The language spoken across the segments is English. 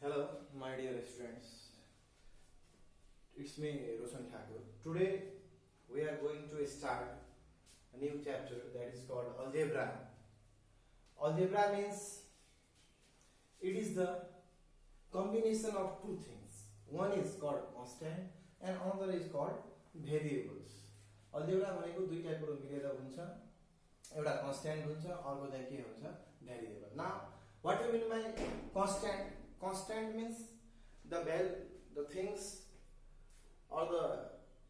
Hello, my dear students. It's me, Roshan Thakur. Today we are going to start a new chapter that is called algebra. Algebra means it is the combination of two things. One is called constant and another is called variables. Algebra भनेको दुईटा कुरो मिलेर हुन्छ. एउटा constant हुन्छ, अर्को चाहिँ के हुन्छ? Variable. Now, what do you mean by constant? Constant means the things or the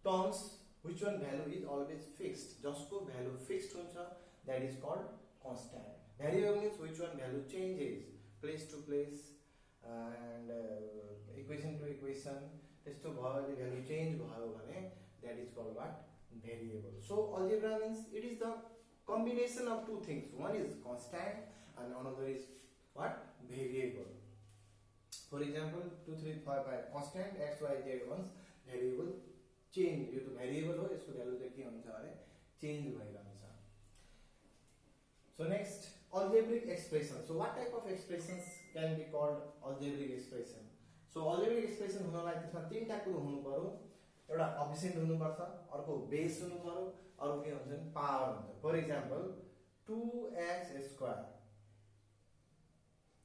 terms which one value is always fixed. जसको value fixed हुन्छ, that is called constant. Variable means which one value changes place to place and equation to equation. त्यस्तो भयो भने value change भयो भने that is called what? Variable. So algebra means it is the combination of two things. One is constant and another is what? Variable. For example, 2, 3, 5, 5 constant x, y, z ones variable change. यो तो variable हो, इसको value चाहिँ के हुन्छ भने change भइरहन्छ. So next, algebraic expression. So what type of expressions can be called algebraic expression? So algebraic expression हुनलाई त्यसमा तीनटा कुरो हुनु पर्यो. एउटा कोएफिसिएन्ट हुनु पर्छ, अर्को बेस हुनु पर्यो, अर्को के हुन्छ नि पावर हुन्छ. For example, 2x square.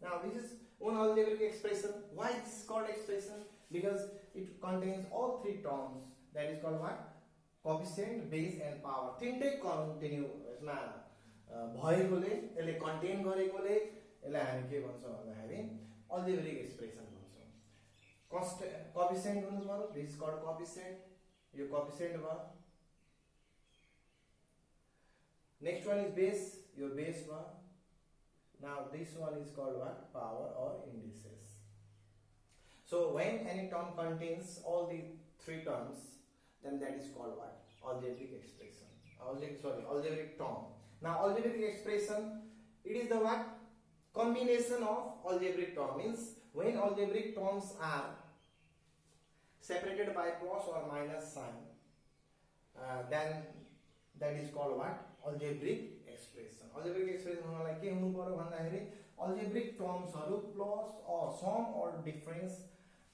Now this is one algebraic expression. Why this is called expression? Because it contains all three terms. That is called what? Coefficient, base and power. तीनटै continue यसमा भएकोले यसले content गरेकोले यसलाई हामी के भन्छौँ भन्दाखेरि algebraic expression भन्छौँ. constant coefficient हुनु पर्यो. This is called coefficient. Yo coefficient भयो. Next one is base. Yo base भयो. Now this one is called what? Power or indices. So when any term contains all the three terms, then that is called what? Algebraic expression. Algebraic term. Now algebraic expression, it is the what? Combination of algebraic term. Means when algebraic terms are separated by plus or minus sign, then that is called what? Algebraic expression. Algebraic expression हुनलाई के हुनु पर्यो भन्दाखेरि algebraic termsहरु plus or sum or difference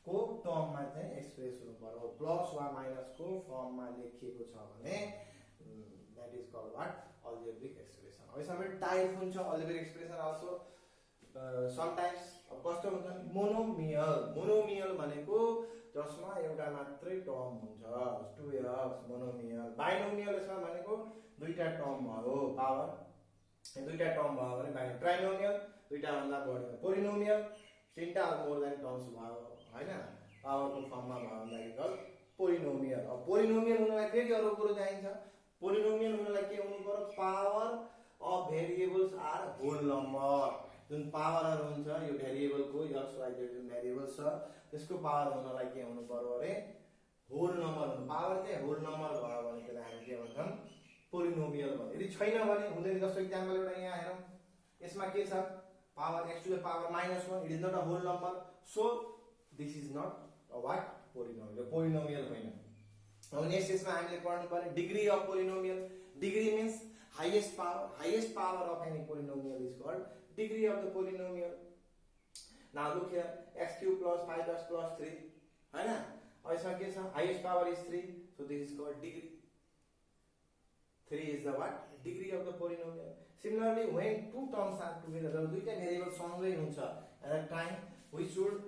को term मा चाहिँ express हुनु पर्यो. प्लस वा माइनस को फर्म मा लेखिएको छ भने that is called what? Algebraic expression. अब यसमा टाइप हुन्छ algebraic expression also. Sometimes अब कस्तो हुन्छ मोनोमियल. मोनोमियल भनेको जसमा एउटा मात्रै टर्म हुन्छ. 2x monomial. बाइनोमियल यसमा भनेको दुईटा टर्म भयो. पावर दुईटा टर्म भयो भने बाइनोमियल. ट्राइनोमियल दुईटा भन्दा बढी. पोलिनोमियल तीनटा मोर देन टर्म्स भयो हैन. पावरको फर्ममा भयो भन्दाखेरि पोलिनोमियल. अब पोलिनोमियल हुनलाई फेरि अरु कुरो चाहिन्छ. पोलिनोमियल हुनलाई के हुनु पर्यो? Power of variables are whole number. जुन पावरहरु हुन्छ यो भेरिएबलको x y z जुन भेरिएबल छ त्यसको पावर हुनलाई के हुनु पर्यो अरे होल नम्बर हुनु. पावर चाहिँ होल नम्बर भयो भने त्यसलाई हामी के भन्छौँ? पोलिनोमियल भन्छ. यदि छैन भने हुँदैन. जस्तो एक्जाम्पल एउटा यहाँ हेरौँ. यसमा के छ? Power x to the power -1. It is not a whole number. So this is not a what? Polynomial. Polynomial होइन. अब नेक्स्ट यसमा हामीले पढ्नु पर्ने degree of polynomial. Degree means highest power. Highest power of any polynomial is called degree of the polynomial. Now look here, x cube plus 5x plus 3 है ना. अब यसमा के छ? Highest power is 3. So this is called degree. 3 is the what? Degree of the polynomial. Similarly, when two terms are together, दुईटा variable सँगै हुन्छ, at that time we should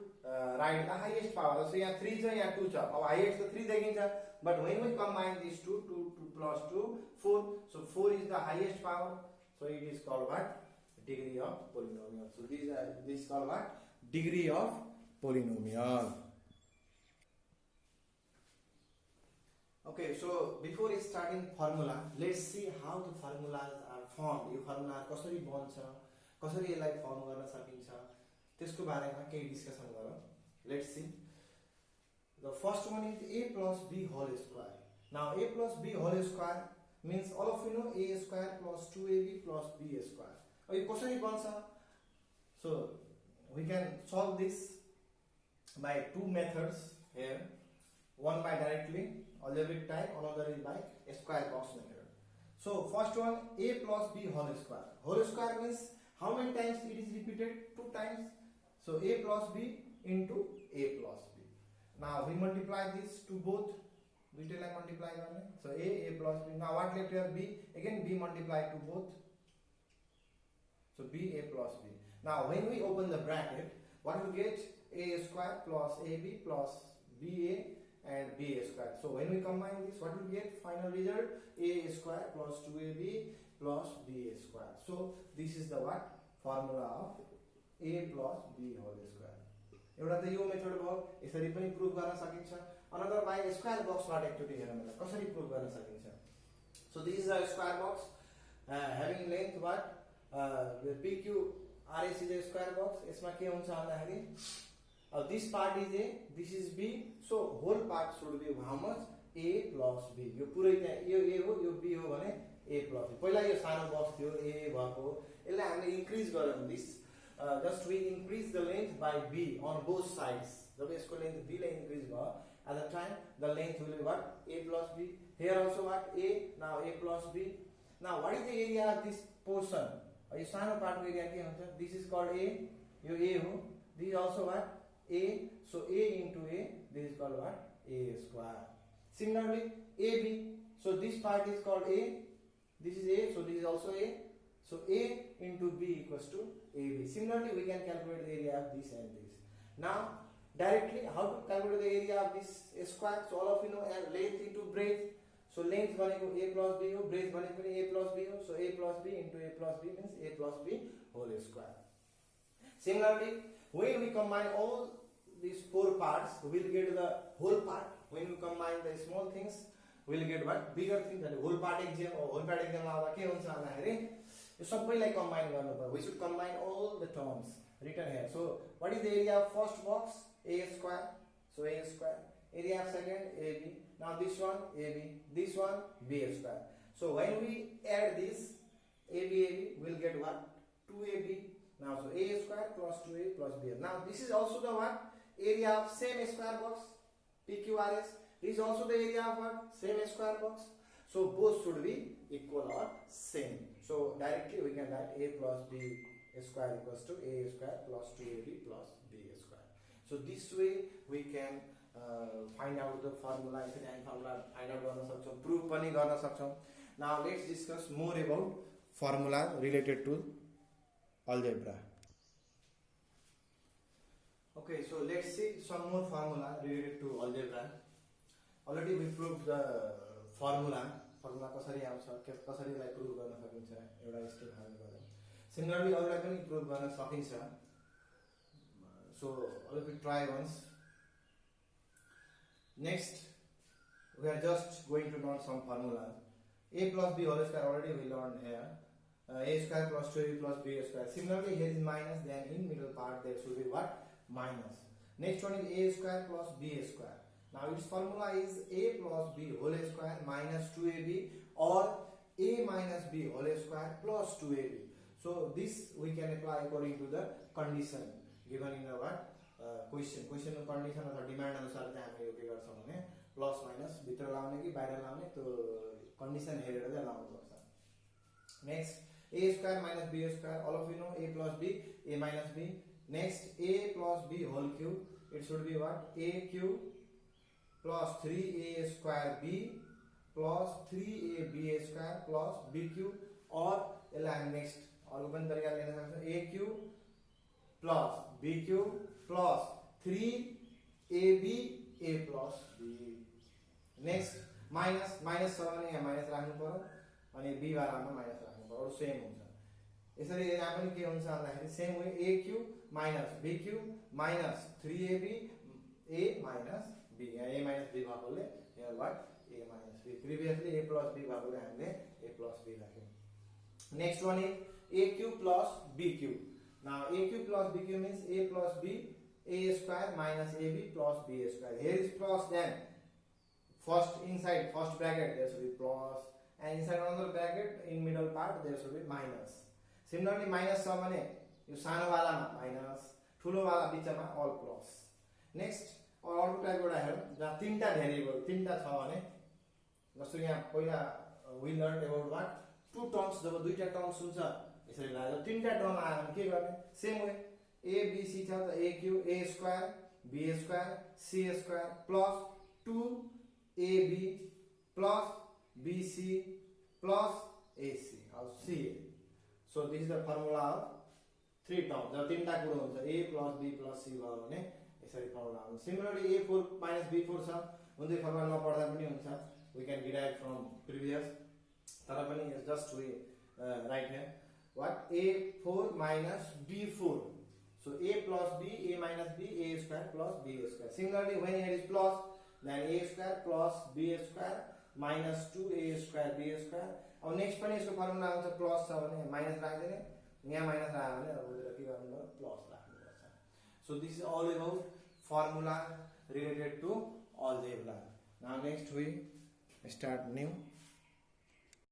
write the highest power. So यहाँ 3 छ, यहाँ 2 छ. अब highest त 3 देखिन्छ, but when we combine these two, 2 plus 2 4. So 4 is the highest power. So it is called what? Degree of polynomial. So this is called what? Degree of polynomial. Okay, so before starting formula, let's see how the formulas are formed. Yo formula कसरी बन्छ, कसरी यसलाई firm गर्न सकिन्छ त्यसको बारेमा केही discussion गरौँ. Let's see. The first one is a plus b whole square. Now a plus b whole square means all of you know a square plus 2ab plus b square. अब यो कसरी बन्छ? So we can solve this by two methods here. One by directly algebraic type, another is by square box method. So first one, a plus b whole square. Whole square means how many times it is repeated? 2 times. So a plus b into a plus b. Now we multiply this to both. दुईटैलाई multiply गर्ने. So a plus b. Now what left here? B. Again b multiplied to both. So b a plus b. Now when we open the bracket, what we get? A square plus ab plus ba and b square. So when we combine this, what we get? Final result: a square plus 2ab plus b square. So this is the what? Formula of a plus b whole square. एउटा त यो method भयो. यसरी पनि प्रुभ गर्न सकिन्छ. Another by square box not activity हेरौँ मलाई कसरी प्रुभ गर्न सकिन्छ. So this is a square box having length what pq rs is a square box. यसमा के हुन्छ भन्दाखेरि this part is a, this is b, so whole part should be how much? a plus b. यो पुरै त्यहाँ यो a हो यो b हो भने a plus b. पहिला यो सानो बक्स थियो a भएको, यसलाई हामीले इन्क्रिज गर्यौं. this just we increase the length by b on both sides. जब यसको लेन्थ b लाई इन्क्रिज भयो, at the time the length will be what? a plus b. Here also what? a. Now a plus b. Now what is the area of this portion? यो सानो पार्टको area के हुन्छ? This is called a. Yo a हो. This is also what? a. So a into a, this is called what? a square. Similarly ab. So this part is called a. This is a. So this is also a. So a into b equals to ab. Similarly we can calculate the area of this and this. Now directly how to calculate the area of this square? So all of you know length into breadth. So length भनेको a plus b हो, breadth भनेको पनि a plus b हो. So a plus b into a plus b means a plus b whole square. Similarly, when we combine all these four parts, we will get the whole part. When we combine the small things, we will get what? Bigger thing. That whole part exam or whole part exam मा के हुन्छ भन्दाखेरि यो सबैलाई combine गर्नु पर्यो. We should combine all the terms written here. So what is the area of first box? A square. So a square. Area of second ab. Now this one ab, this one b square. So when we add this ab we'll get what? 2ab. Now so a square plus 2a plus b. Now this is also the what? Area of same square box pqrs. This is also the area of what? Same square box. So both should be equal or same. So directly we can write a plus b square equals to a square plus 2ab plus b square. So this way we can find out the formula, and formula find out गर्न सक्छौं, proof पनि गर्न सक्छौं. Now let's discuss more about formula related to algebra. Okay, so let's see some more formula related to algebra. Already we proved the formula कसरी आउँछ, कसरीलाई प्रुभ गर्न सकिन्छ एउटा स्टेप हामी गर्यौं. Similarly अरूलाई पनि प्रुभ गर्न सकिन्छ. So let me try once. Next we are just going to learn some formula. A plus b whole square already we learned here. A square plus 2ab plus b square. Similarly here is minus, then in middle part there should be what? Minus. Next one is a square plus b square. Now its formula is a plus b whole square minus 2ab or a minus b whole square plus 2ab. So this we can apply according to the condition given in our question को condition अथवा demand अनुसार चाहिँ हामीले यो के गर्छौं भने plus minus भित्र लाउने कि बाहिर लाउने त्यो कन्डिसन हेरेर चाहिँ लाउनु पर्छ. Next a square minus b square, all of you know a plus b, a minus b. Next a plus b whole cube, it should be what? A cube plus 3a square b plus 3ab square plus b cube, or next और open तरीका लेना सकते हैं a cube plus b cube plus 3ab a plus b. Next minus छ भने यहाँ minus राख्नु पर्यो अनि b वालामा माइनस राख्नु पर्यो, सेम हुन्छ. यसरी यहाँ पनि के हुन्छ भन्दाखेरि same way a cube minus b cube minus 3ab a minus b. यहाँ a minus b भएकोले here what? a minus b. Previously a plus b भएकोले हामीले a plus b राख्यौं. Next one is a cube plus b cube. Now a cube plus b cube means a plus b, a square minus ab plus b square. Here is plus, then first inside first bracket there should be plus, and inside another bracket in middle part there should be minus. Similarly minus छ भने यो सानो वालामा minus, ठुलो वाला बीचमा all plus. Next और अर्को type एउटा हेरौं जहाँ तीनटा भेरिएबल तीनटा छ भने जस्तो यहाँ पहिला we learned about what? Two terms. जब दुईटा टर्म्स हुन्छ यसरी लाग्यो तीनटा टर्म आयो भने के गर्ने? Same way A B C छ त a cube a square b square c square plus 2ab plus bc plus ac अब ca. So this is the formula of three terms. जब तीनटा कुरा हुन्छ a plus b plus c भयो भने यसरी फर्मुला हुन्छ. Similarly a4 minus b4 छ हुन्छ फर्मुला नपढ्दा पनि हुन्छ. We can derive from previous. तर पनि it's just we write here what a4 minus b4. So a plus b, a minus b, a square plus b square. Similarly when it is plus, then a square plus b square minus 2a square b square. अब next पनि यसको formula हुन्छ plus छ भने minus राख्दिने, यहाँ minus राख्यो भने अब के गर्नु पर्यो प्लस राख्नुपर्छ. So this is all about formula related to algebra. Now next we start new